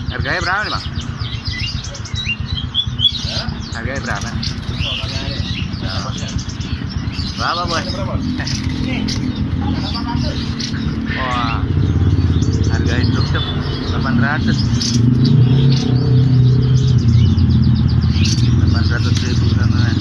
Harganya berapa nih bang? Harganya berapa? Berapa bos? Wah, harga instruktur 800.000 teman-teman.